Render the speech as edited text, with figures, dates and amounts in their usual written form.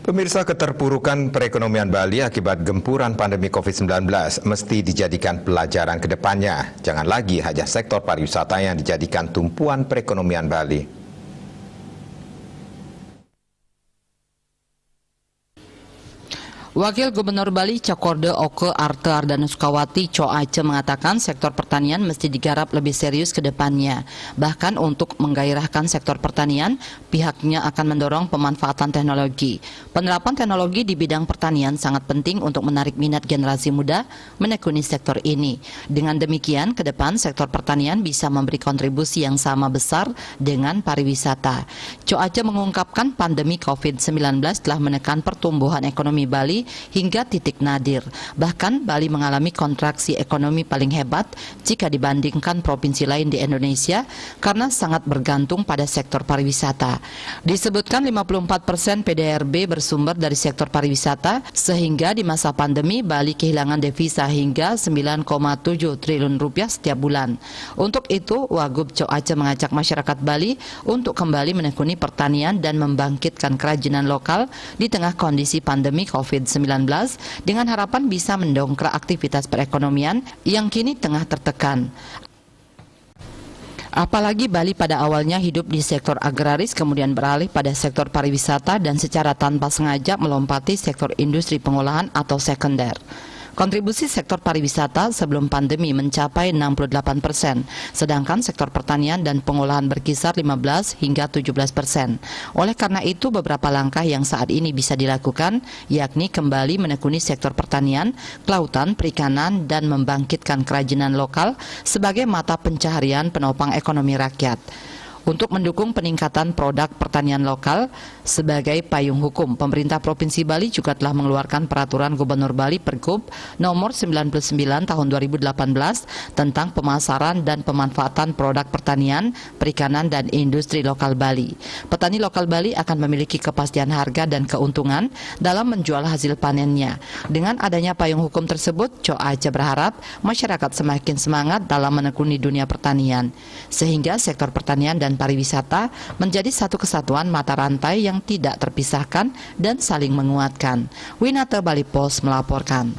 Pemirsa, keterpurukan perekonomian Bali akibat gempuran pandemi COVID-19 mesti dijadikan pelajaran ke depannya. Jangan lagi hanya sektor pariwisata yang dijadikan tumpuan perekonomian Bali. Wakil Gubernur Bali Cokorda Oke Arte Ardana Sukawati Co Ace mengatakan sektor pertanian mesti digarap lebih serius ke depannya. Bahkan untuk menggairahkan sektor pertanian, pihaknya akan mendorong pemanfaatan teknologi. Penerapan teknologi di bidang pertanian sangat penting untuk menarik minat generasi muda menekuni sektor ini. Dengan demikian, ke depan sektor pertanian bisa memberi kontribusi yang sama besar dengan pariwisata. Co Ace mengungkapkan pandemi COVID-19 telah menekan pertumbuhan ekonomi Bali hingga titik nadir. Bahkan Bali mengalami kontraksi ekonomi paling hebat jika dibandingkan provinsi lain di Indonesia karena sangat bergantung pada sektor pariwisata. Disebutkan 54% PDRB bersumber dari sektor pariwisata, sehingga di masa pandemi Bali kehilangan devisa hingga 9,7 triliun rupiah setiap bulan. Untuk itu, Wagub Co Ace mengajak masyarakat Bali untuk kembali menekuni pertanian dan membangkitkan kerajinan lokal di tengah kondisi pandemi COVID-19 dengan harapan bisa mendongkrak aktivitas perekonomian yang kini tengah tertekan. Apalagi Bali pada awalnya hidup di sektor agraris, kemudian beralih pada sektor pariwisata dan secara tanpa sengaja melompati sektor industri pengolahan atau sekunder. Kontribusi sektor pariwisata sebelum pandemi mencapai 68%, sedangkan sektor pertanian dan pengolahan berkisar 15 hingga 17%. Oleh karena itu, beberapa langkah yang saat ini bisa dilakukan, yakni kembali menekuni sektor pertanian, kelautan, perikanan, dan membangkitkan kerajinan lokal sebagai mata pencaharian penopang ekonomi rakyat. Untuk mendukung peningkatan produk pertanian lokal sebagai payung hukum, pemerintah Provinsi Bali juga telah mengeluarkan peraturan Gubernur Bali Pergub nomor 99 tahun 2018 tentang pemasaran dan pemanfaatan produk pertanian, perikanan, dan industri lokal Bali. Petani lokal Bali akan memiliki kepastian harga dan keuntungan dalam menjual hasil panennya. Dengan adanya payung hukum tersebut, Co Ace berharap masyarakat semakin semangat dalam menekuni dunia pertanian, sehingga sektor pertanian dan pariwisata menjadi satu kesatuan mata rantai yang tidak terpisahkan dan saling menguatkan. Winata Bali Post melaporkan.